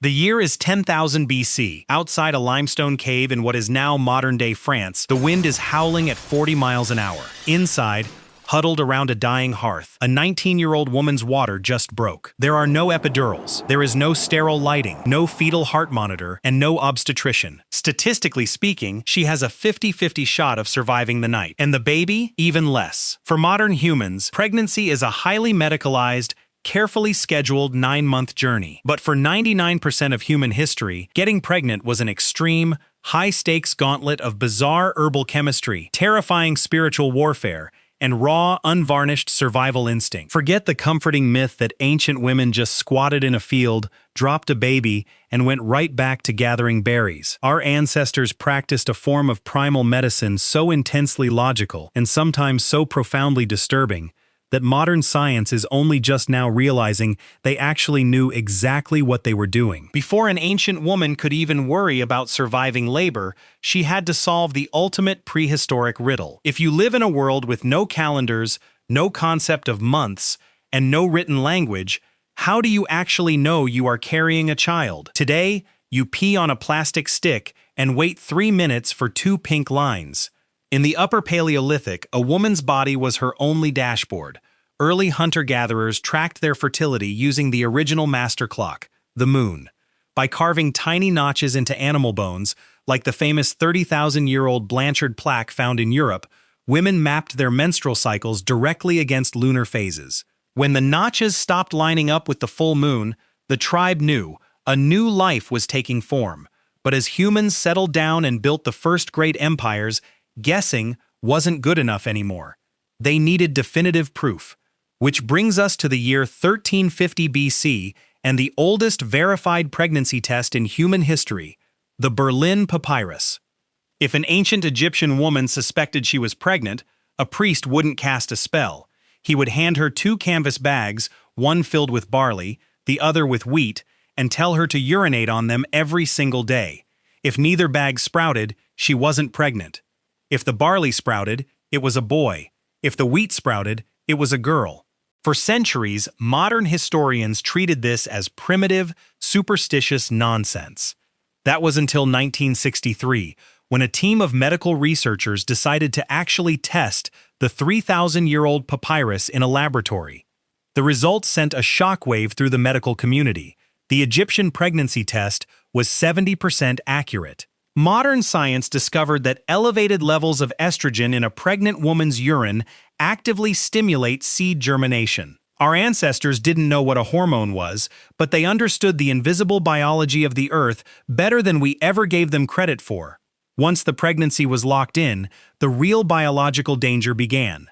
The year is 10,000 BC. Outside a limestone cave in what is now modern-day France, the wind is howling at 40 miles an hour. Inside, huddled around a dying hearth, a 19-year-old woman's water just broke. There are no epidurals, there is no sterile lighting, no fetal heart monitor, and no obstetrician. Statistically speaking, she has a 50-50 shot of surviving the night. And the baby? Even less. For modern humans, pregnancy is a highly medicalized, carefully scheduled 9-month journey. But for 99% of human history, getting pregnant was an extreme, high-stakes gauntlet of bizarre herbal chemistry, terrifying spiritual warfare, and raw, unvarnished survival instinct. Forget the comforting myth that ancient women just squatted in a field, dropped a baby, and went right back to gathering berries. Our ancestors practiced a form of primal medicine so intensely logical, and sometimes so profoundly disturbing, that modern science is only just now realizing they actually knew exactly what they were doing. Before an ancient woman could even worry about surviving labor, she had to solve the ultimate prehistoric riddle. If you live in a world with no calendars, no concept of months, and no written language, how do you actually know you are carrying a child? Today, you pee on a plastic stick and wait 3 minutes for 2 pink lines. In the Upper Paleolithic, a woman's body was her only dashboard. Early hunter-gatherers tracked their fertility using the original master clock, the moon. By carving tiny notches into animal bones, like the famous 30,000-year-old Blanchard plaque found in Europe, women mapped their menstrual cycles directly against lunar phases. When the notches stopped lining up with the full moon, the tribe knew a new life was taking form. But as humans settled down and built the first great empires, guessing wasn't good enough anymore. They needed definitive proof, which brings us to the year 1350 BC and the oldest verified pregnancy test in human history, the Berlin Papyrus. If an ancient Egyptian woman suspected she was pregnant, a priest wouldn't cast a spell. He would hand her 2 canvas bags, one filled with barley, the other with wheat, and tell her to urinate on them every single day. If neither bag sprouted, she wasn't pregnant. If the barley sprouted, it was a boy. If the wheat sprouted, it was a girl. For centuries, modern historians treated this as primitive, superstitious nonsense. That was until 1963, when a team of medical researchers decided to actually test the 3,000-year-old papyrus in a laboratory. The results sent a shockwave through the medical community. The Egyptian pregnancy test was 70% accurate. Modern science discovered that elevated levels of estrogen in a pregnant woman's urine actively stimulate seed germination. Our ancestors didn't know what a hormone was, but they understood the invisible biology of the earth better than we ever gave them credit for. Once the pregnancy was locked in, the real biological danger began.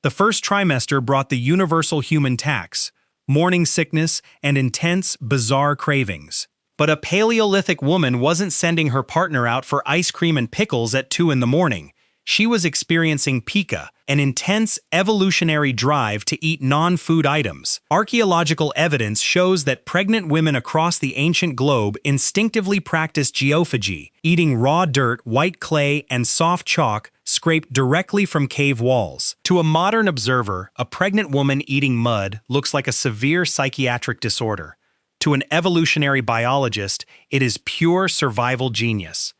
The first trimester brought the universal human tax, morning sickness, and intense, bizarre cravings. But a Paleolithic woman wasn't sending her partner out for ice cream and pickles at 2 in the morning. She was experiencing pica, an intense evolutionary drive to eat non-food items. Archaeological evidence shows that pregnant women across the ancient globe instinctively practiced geophagy, eating raw dirt, white clay, and soft chalk scraped directly from cave walls. To a modern observer, a pregnant woman eating mud looks like a severe psychiatric disorder. To an evolutionary biologist, it is pure survival genius.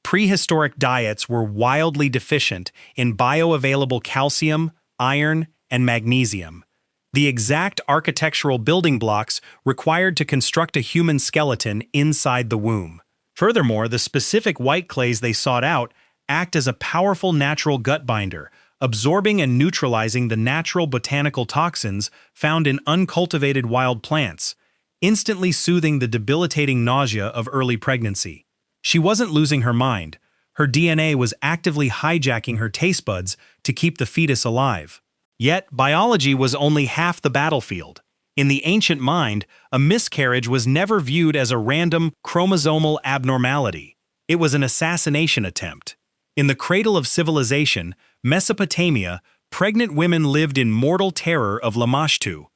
Prehistoric diets were wildly deficient in bioavailable calcium, iron, and magnesium, the exact architectural building blocks required to construct a human skeleton inside the womb. Furthermore, the specific white clays they sought out act as a powerful natural gut binder, absorbing and neutralizing the natural botanical toxins found in uncultivated wild plants, instantly soothing the debilitating nausea of early pregnancy. She wasn't losing her mind. Her DNA was actively hijacking her taste buds to keep the fetus alive. Yet, biology was only half the battlefield. In the ancient mind, a miscarriage was never viewed as a random chromosomal abnormality. It was an assassination attempt. In the cradle of civilization, Mesopotamia, pregnant women lived in mortal terror of Lamashtu,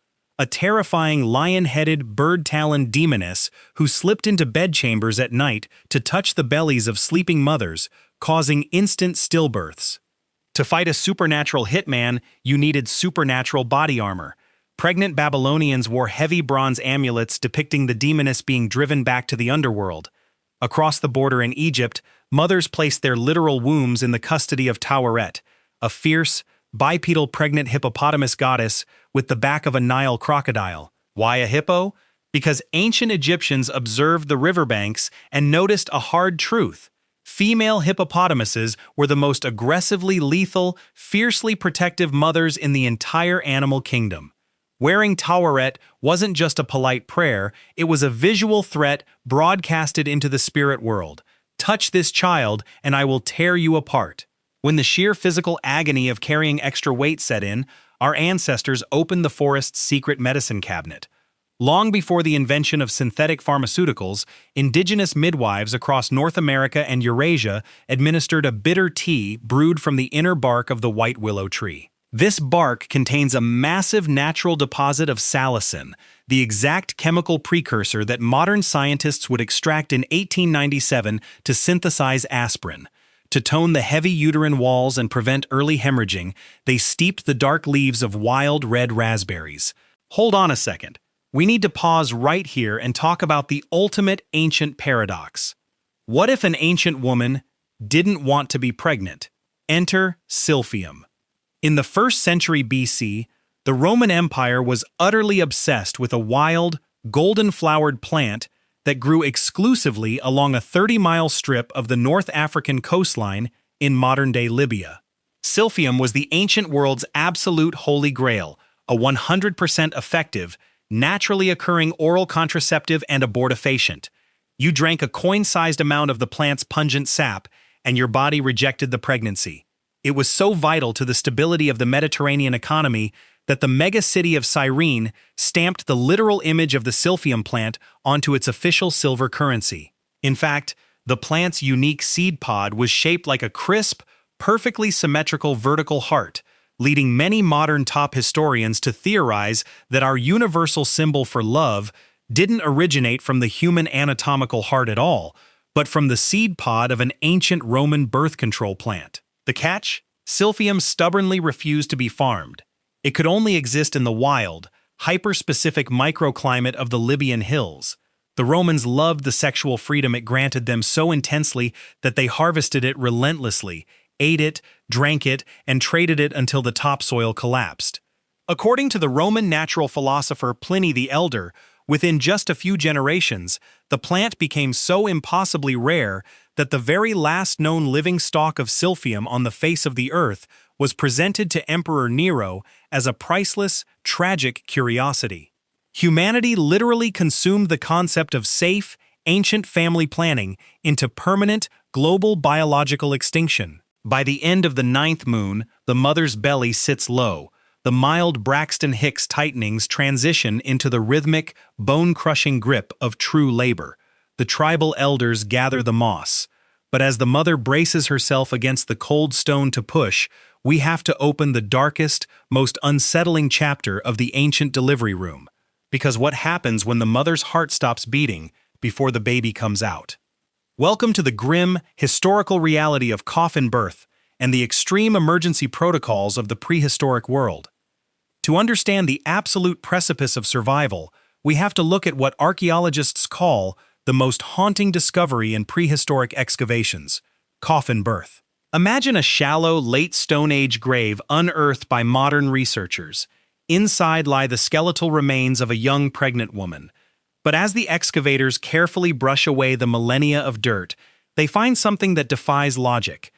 a terrifying lion-headed, bird-taloned demoness who slipped into bedchambers at night to touch the bellies of sleeping mothers, causing instant stillbirths. To fight a supernatural hitman, you needed supernatural body armor. Pregnant Babylonians wore heavy bronze amulets depicting the demoness being driven back to the underworld. Across the border in Egypt, mothers placed their literal wombs in the custody of Taweret, a fierce, bipedal pregnant hippopotamus goddess with the back of a Nile crocodile. Why a hippo? Because ancient Egyptians observed the riverbanks and noticed a hard truth. Female hippopotamuses were the most aggressively lethal, fiercely protective mothers in the entire animal kingdom. Wearing Taweret wasn't just a polite prayer, it was a visual threat broadcasted into the spirit world. Touch this child, and I will tear you apart. When the sheer physical agony of carrying extra weight set in, our ancestors opened the forest's secret medicine cabinet. Long before the invention of synthetic pharmaceuticals, indigenous midwives across North America and Eurasia administered a bitter tea brewed from the inner bark of the white willow tree. This bark contains a massive natural deposit of salicin, the exact chemical precursor that modern scientists would extract in 1897 to synthesize aspirin. To tone the heavy uterine walls and prevent early hemorrhaging, they steeped the dark leaves of wild red raspberries. Hold on a second. We need to pause right here and talk about the ultimate ancient paradox. What if an ancient woman didn't want to be pregnant? Enter Silphium. In the 1st century BC, the Roman Empire was utterly obsessed with a wild, golden-flowered plant that grew exclusively along a 30-mile strip of the North African coastline in modern-day Libya. Silphium was the ancient world's absolute holy grail, a 100% effective, naturally occurring oral contraceptive and abortifacient. You drank a coin-sized amount of the plant's pungent sap, and your body rejected the pregnancy. It was so vital to the stability of the Mediterranean economy that the mega-city of Cyrene stamped the literal image of the Silphium plant onto its official silver currency. In fact, the plant's unique seed pod was shaped like a crisp, perfectly symmetrical vertical heart, leading many modern top historians to theorize that our universal symbol for love didn't originate from the human anatomical heart at all, but from the seed pod of an ancient Roman birth control plant. The catch? Silphium stubbornly refused to be farmed. It could only exist in the wild, hyper-specific microclimate of the Libyan hills. The Romans loved the sexual freedom it granted them so intensely that they harvested it relentlessly, ate it, drank it, and traded it until the topsoil collapsed. According to the Roman natural philosopher Pliny the Elder, within just a few generations, the plant became so impossibly rare that the very last known living stalk of Silphium on the face of the earth was presented to Emperor Nero as a priceless, tragic curiosity. Humanity literally consumed the concept of safe, ancient family planning into permanent, global biological extinction. By the end of the 9th moon, the mother's belly sits low. The mild Braxton Hicks tightenings transition into the rhythmic, bone-crushing grip of true labor. The tribal elders gather the moss. But as the mother braces herself against the cold stone to push, we have to open the darkest, most unsettling chapter of the ancient delivery room. Because what happens when the mother's heart stops beating before the baby comes out? Welcome to the grim, historical reality of coffin birth and the extreme emergency protocols of the prehistoric world. To understand the absolute precipice of survival, we have to look at what archaeologists call the most haunting discovery in prehistoric excavations: coffin birth. Imagine a shallow, late Stone Age grave unearthed by modern researchers. Inside lie the skeletal remains of a young pregnant woman. But as the excavators carefully brush away the millennia of dirt, they find something that defies logic: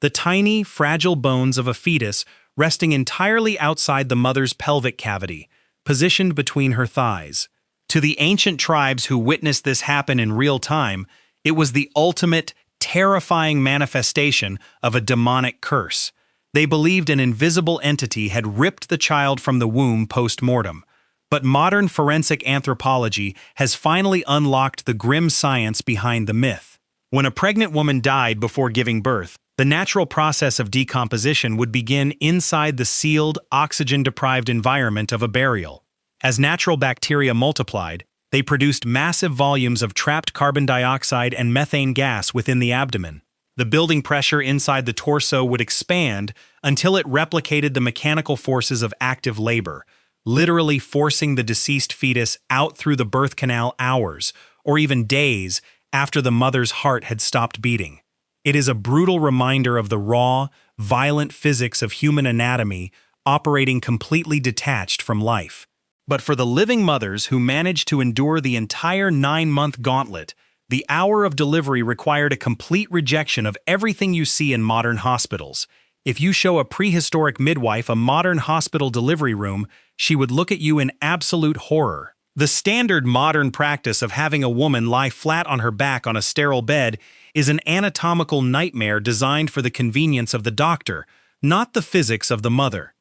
the tiny, fragile bones of a fetus resting entirely outside the mother's pelvic cavity, positioned between her thighs. To the ancient tribes who witnessed this happen in real time, it was the ultimate, terrifying manifestation of a demonic curse. They believed an invisible entity had ripped the child from the womb post-mortem. But modern forensic anthropology has finally unlocked the grim science behind the myth. When a pregnant woman died before giving birth, the natural process of decomposition would begin inside the sealed, oxygen-deprived environment of a burial. As natural bacteria multiplied, they produced massive volumes of trapped carbon dioxide and methane gas within the abdomen. The building pressure inside the torso would expand until it replicated the mechanical forces of active labor, literally forcing the deceased fetus out through the birth canal hours, or even days, after the mother's heart had stopped beating. It is a brutal reminder of the raw, violent physics of human anatomy operating completely detached from life. But for the living mothers who managed to endure the entire 9-month gauntlet, the hour of delivery required a complete rejection of everything you see in modern hospitals. If you show a prehistoric midwife a modern hospital delivery room, she would look at you in absolute horror. The standard modern practice of having a woman lie flat on her back on a sterile bed is an anatomical nightmare designed for the convenience of the doctor, not the physics of the mother.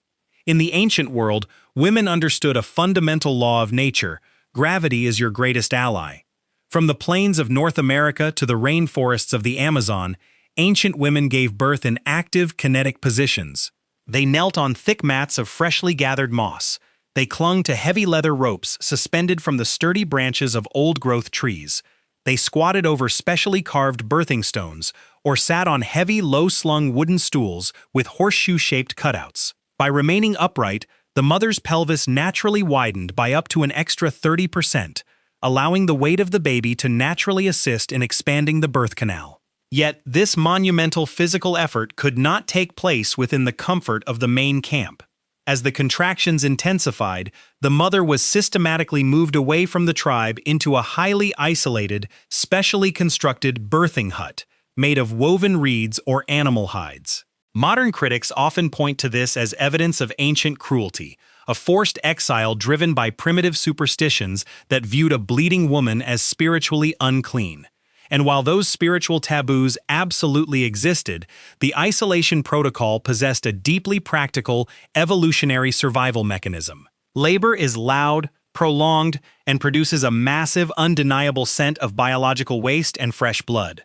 In the ancient world, women understood a fundamental law of nature: gravity is your greatest ally. From the plains of North America to the rainforests of the Amazon, ancient women gave birth in active, kinetic positions. They knelt on thick mats of freshly gathered moss. They clung to heavy leather ropes suspended from the sturdy branches of old-growth trees. They squatted over specially carved birthing stones, or sat on heavy, low-slung wooden stools with horseshoe-shaped cutouts. By remaining upright, the mother's pelvis naturally widened by up to an extra 30%, allowing the weight of the baby to naturally assist in expanding the birth canal. Yet, this monumental physical effort could not take place within the comfort of the main camp. As the contractions intensified, the mother was systematically moved away from the tribe into a highly isolated, specially constructed birthing hut, made of woven reeds or animal hides. Modern critics often point to this as evidence of ancient cruelty, a forced exile driven by primitive superstitions that viewed a bleeding woman as spiritually unclean. And while those spiritual taboos absolutely existed, the isolation protocol possessed a deeply practical, evolutionary survival mechanism. Labor is loud, prolonged, and produces a massive, undeniable scent of biological waste and fresh blood.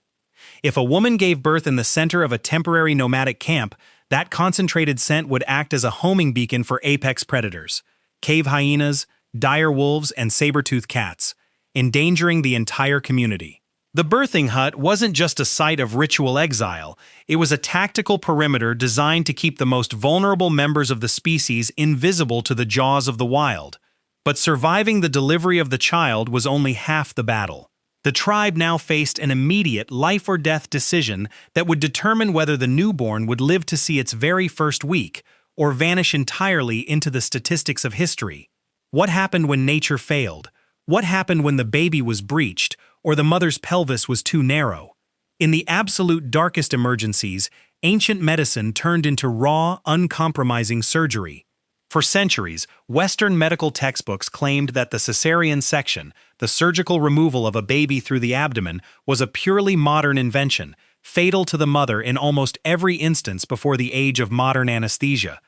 If a woman gave birth in the center of a temporary nomadic camp, that concentrated scent would act as a homing beacon for apex predators: cave hyenas, dire wolves, and saber-toothed cats, endangering the entire community. The birthing hut wasn't just a site of ritual exile, it was a tactical perimeter designed to keep the most vulnerable members of the species invisible to the jaws of the wild. But surviving the delivery of the child was only half the battle. The tribe now faced an immediate life-or-death decision that would determine whether the newborn would live to see its very first week, or vanish entirely into the statistics of history. What happened when nature failed? What happened when the baby was breached, or the mother's pelvis was too narrow? In the absolute darkest emergencies, ancient medicine turned into raw, uncompromising surgery. For centuries, Western medical textbooks claimed that the cesarean section, the surgical removal of a baby through the abdomen, was a purely modern invention, fatal to the mother in almost every instance before the age of modern anesthesia.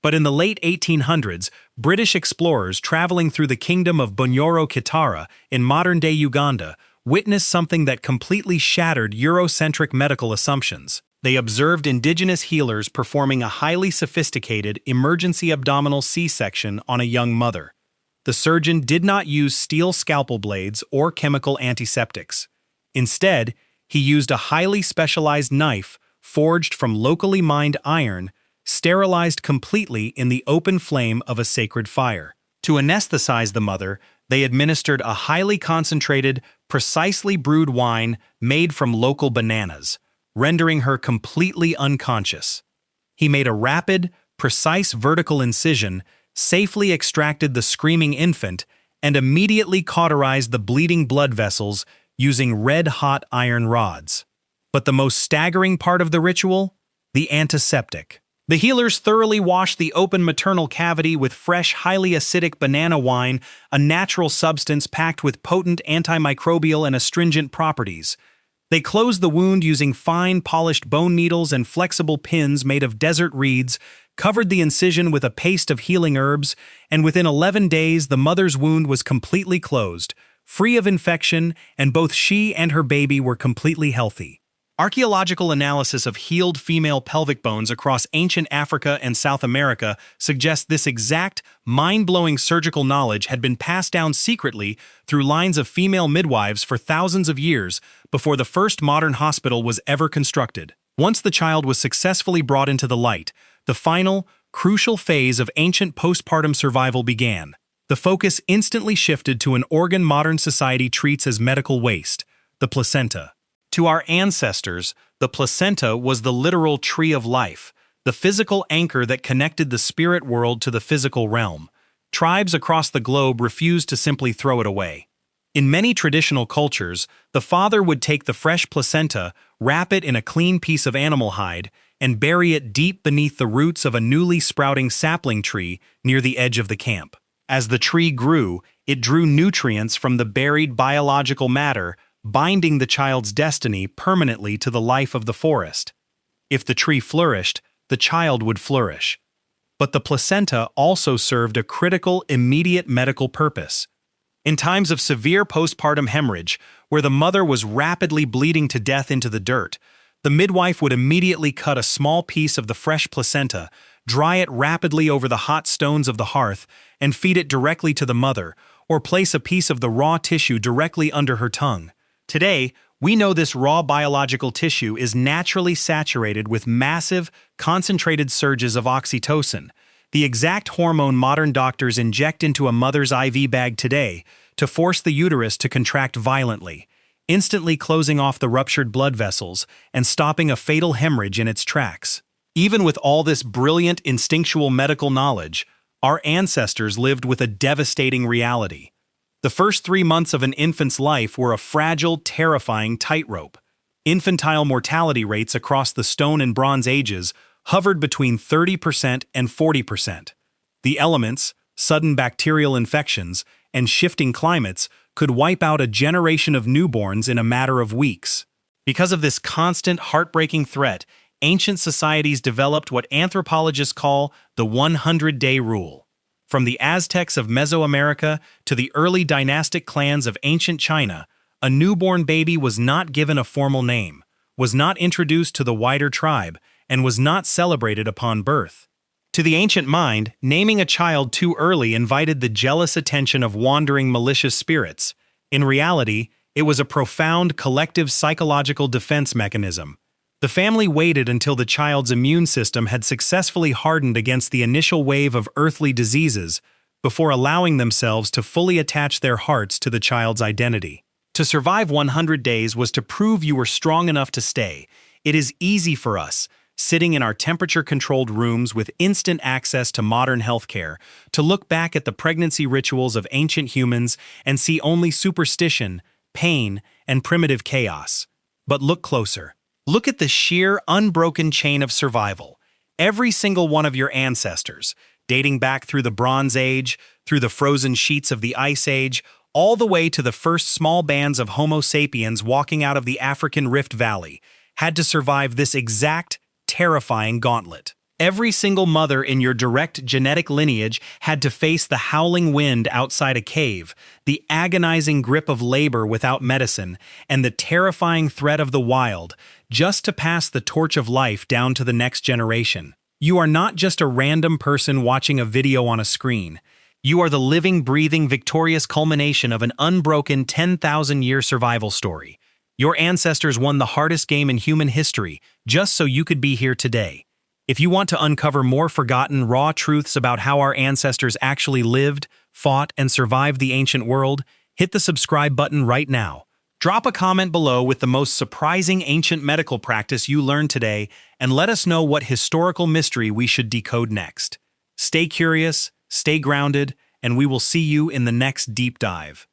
But in the late 1800s, British explorers traveling through the kingdom of Bunyoro Kitara in modern-day Uganda witnessed something that completely shattered Eurocentric medical assumptions. They observed indigenous healers performing a highly sophisticated emergency abdominal C-section on a young mother. The surgeon did not use steel scalpel blades or chemical antiseptics. Instead, he used a highly specialized knife forged from locally mined iron, sterilized completely in the open flame of a sacred fire. To anesthetize the mother, they administered a highly concentrated, precisely brewed wine made from local bananas, rendering her completely unconscious. He made a rapid, precise vertical incision, safely extracted the screaming infant, and immediately cauterized the bleeding blood vessels using red-hot iron rods. But the most staggering part of the ritual? The antiseptic. The healers thoroughly washed the open maternal cavity with fresh, highly acidic banana wine, a natural substance packed with potent antimicrobial and astringent properties. They closed the wound using fine, polished bone needles and flexible pins made of desert reeds, covered the incision with a paste of healing herbs, and within 11 days the mother's wound was completely closed, free of infection, and both she and her baby were completely healthy. Archaeological analysis of healed female pelvic bones across ancient Africa and South America suggests this exact, mind-blowing surgical knowledge had been passed down secretly through lines of female midwives for thousands of years before the first modern hospital was ever constructed. Once the child was successfully brought into the light, the final, crucial phase of ancient postpartum survival began. The focus instantly shifted to an organ modern society treats as medical waste, the placenta. To our ancestors, the placenta was the literal tree of life, the physical anchor that connected the spirit world to the physical realm. Tribes across the globe refused to simply throw it away. In many traditional cultures, the father would take the fresh placenta, wrap it in a clean piece of animal hide, and bury it deep beneath the roots of a newly sprouting sapling tree near the edge of the camp. As the tree grew, it drew nutrients from the buried biological matter, binding the child's destiny permanently to the life of the forest. If the tree flourished, the child would flourish. But the placenta also served a critical, immediate medical purpose. In times of severe postpartum hemorrhage, where the mother was rapidly bleeding to death into the dirt, the midwife would immediately cut a small piece of the fresh placenta, dry it rapidly over the hot stones of the hearth, and feed it directly to the mother, or place a piece of the raw tissue directly under her tongue. Today, we know this raw biological tissue is naturally saturated with massive, concentrated surges of oxytocin, the exact hormone modern doctors inject into a mother's IV bag today to force the uterus to contract violently, instantly closing off the ruptured blood vessels and stopping a fatal hemorrhage in its tracks. Even with all this brilliant instinctual medical knowledge, our ancestors lived with a devastating reality. The first 3 months of an infant's life were a fragile, terrifying tightrope. Infantile mortality rates across the Stone and Bronze Ages hovered between 30% and 40%. The elements, sudden bacterial infections, and shifting climates could wipe out a generation of newborns in a matter of weeks. Because of this constant, heartbreaking threat, ancient societies developed what anthropologists call the 100-day rule. From the Aztecs of Mesoamerica to the early dynastic clans of ancient China, a newborn baby was not given a formal name, was not introduced to the wider tribe, and was not celebrated upon birth. To the ancient mind, naming a child too early invited the jealous attention of wandering malicious spirits. In reality, it was a profound collective psychological defense mechanism. The family waited until the child's immune system had successfully hardened against the initial wave of earthly diseases before allowing themselves to fully attach their hearts to the child's identity. To survive 100 days was to prove you were strong enough to stay. It is easy for us, sitting in our temperature-controlled rooms with instant access to modern healthcare, to look back at the pregnancy rituals of ancient humans and see only superstition, pain, and primitive chaos. But look closer. Look at the sheer, unbroken chain of survival. Every single one of your ancestors, dating back through the Bronze Age, through the frozen sheets of the Ice Age, all the way to the first small bands of Homo sapiens walking out of the African Rift Valley, had to survive this exact, terrifying gauntlet. Every single mother in your direct genetic lineage had to face the howling wind outside a cave, the agonizing grip of labor without medicine, and the terrifying threat of the wild, just to pass the torch of life down to the next generation. You are not just a random person watching a video on a screen. You are the living, breathing, victorious culmination of an unbroken 10,000-year survival story. Your ancestors won the hardest game in human history, just so you could be here today. If you want to uncover more forgotten, raw truths about how our ancestors actually lived, fought, and survived the ancient world, hit the subscribe button right now. Drop a comment below with the most surprising ancient medical practice you learned today, and let us know what historical mystery we should decode next. Stay curious, stay grounded, and we will see you in the next deep dive.